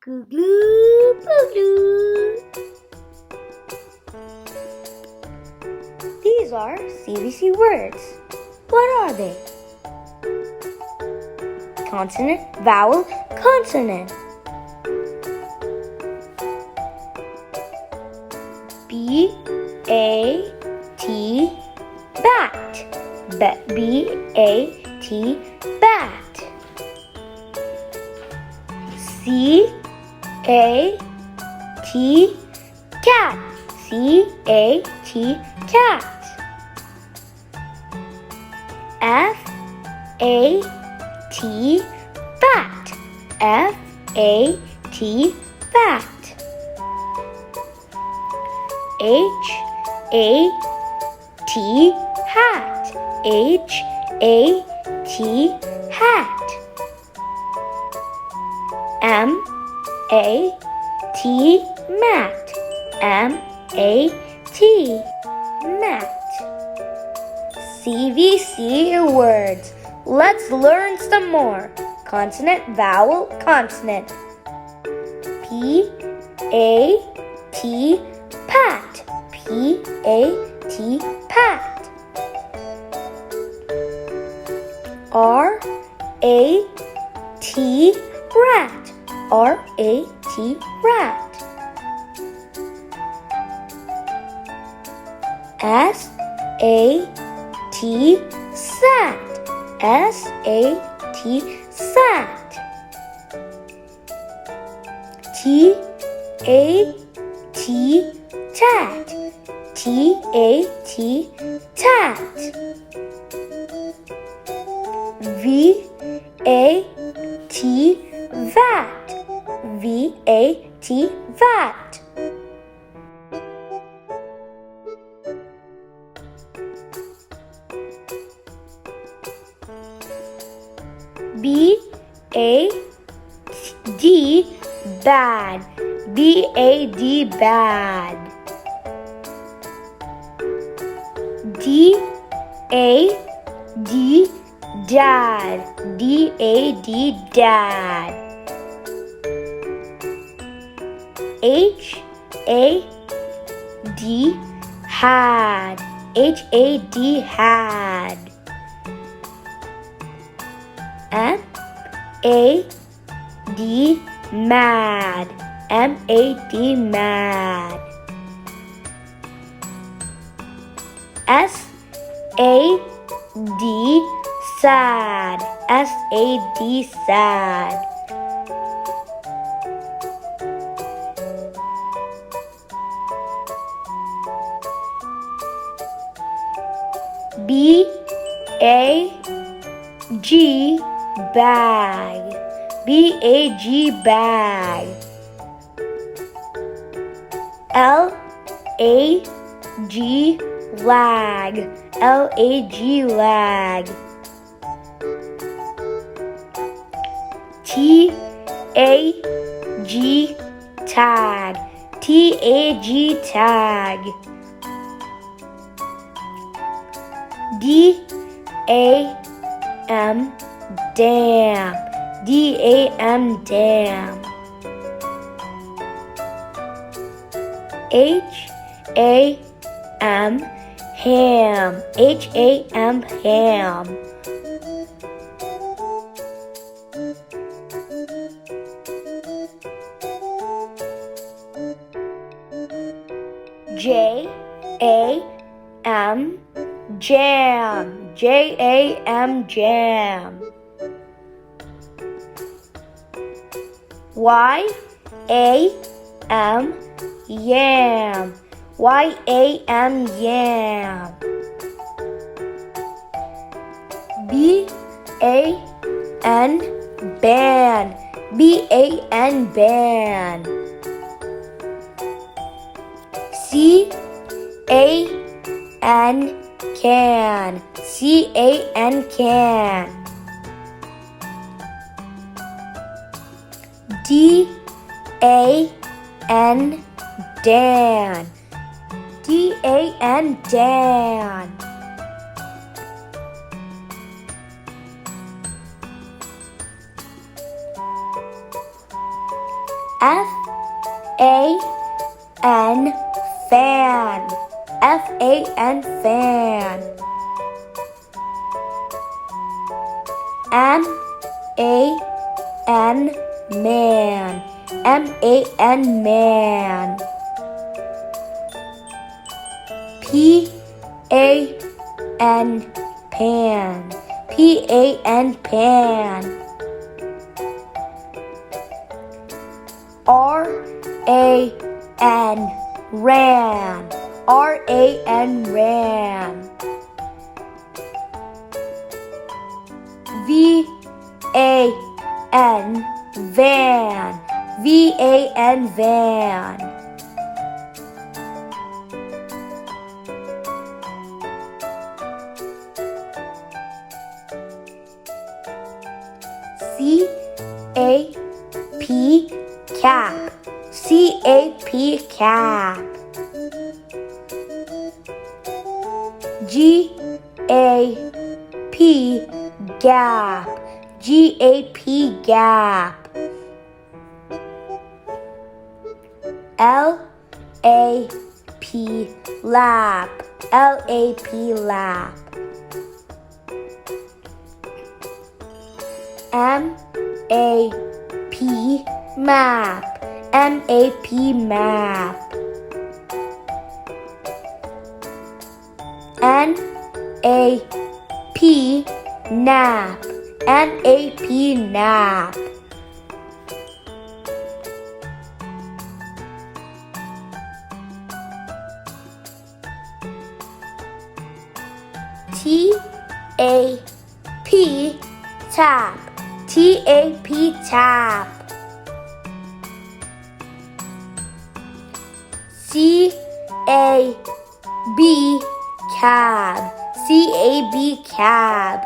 Kooglupooglu. These are CVC words. What are they? Consonant, vowel, consonant. B-A-T, bat. B-A-T, bat. C-A-T, cat. C-A-T, cat. F-A-T, bat. F-A-T, bat. H-A-T, hat. H-A-T, hat. M-A-T, mat. M-A-T, mat. CVC words. Let's learn some more. Consonant, vowel, consonant. P-A-T, pat. P-A-T, pat. R-A-T, rat. R-A-T, rat. S-A-T, sat. S-A-T, sat. T-A-T, tat. T-A-T, tat. V-A-T, vat. V-A-T, vat. B-A-D, bad. B-A-D, bad. D-A-D, dad. D-A-D, dad. H-A-D, had. H-A-D, had. M-A-D, mad. M-A-D, mad. S-A-D, sad. S-A-D, sad. B-A-G, bag. B-A-G, bag. L-A-G, lag. L-A-G, lag. T-A-G, tag. T-A-G, tag. D-A-M, dam. D-A-M, dam. H-A-M, ham. H-A-M, ham. J-A-M, jam. J-A-M, jam. Y-A-M, yam. Y-A-M, yam. B-A-N, ban. B-A-N, ban. C-A-N, can. C-A-N, can. D-A-N, dan. D-A-N, dan. F-A-N, fan. F-A-N, fan. M-A-N, man. M-A-N, man. P-A-N, pan. P-A-N, pan. R-A-N, ran. R-A-N, ran. V-A-N, van. V-A-N, van. C-A-P, cap. C-A-P, cap. G-A-P, gap. G-A-P, gap. L-A-P, lap. L-A-P, lap. M-A-P, map. M-A-P, map. N-A-P, nap. N-A-P, nap. T-A-P, tap. T-A-P, tap. C-A-B, cab. C-A-B, cab.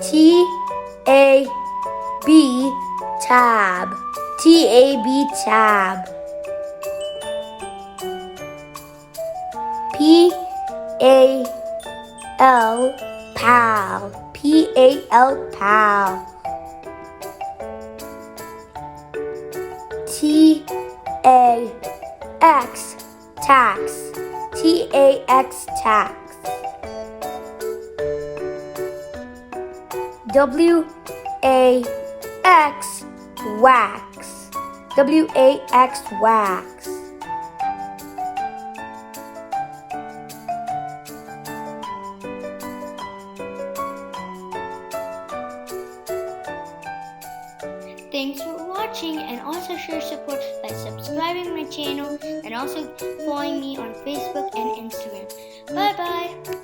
T-A-B, tab. T-A-B, tab. P-A-L, pal. P-A-L, pal. T-A-X, tax. T-A-X, tax. W-A-X, wax. W-A-X, wax. Thanks for watching, and also share support by subscribing my channel and also following me on Facebook and Instagram. Bye bye.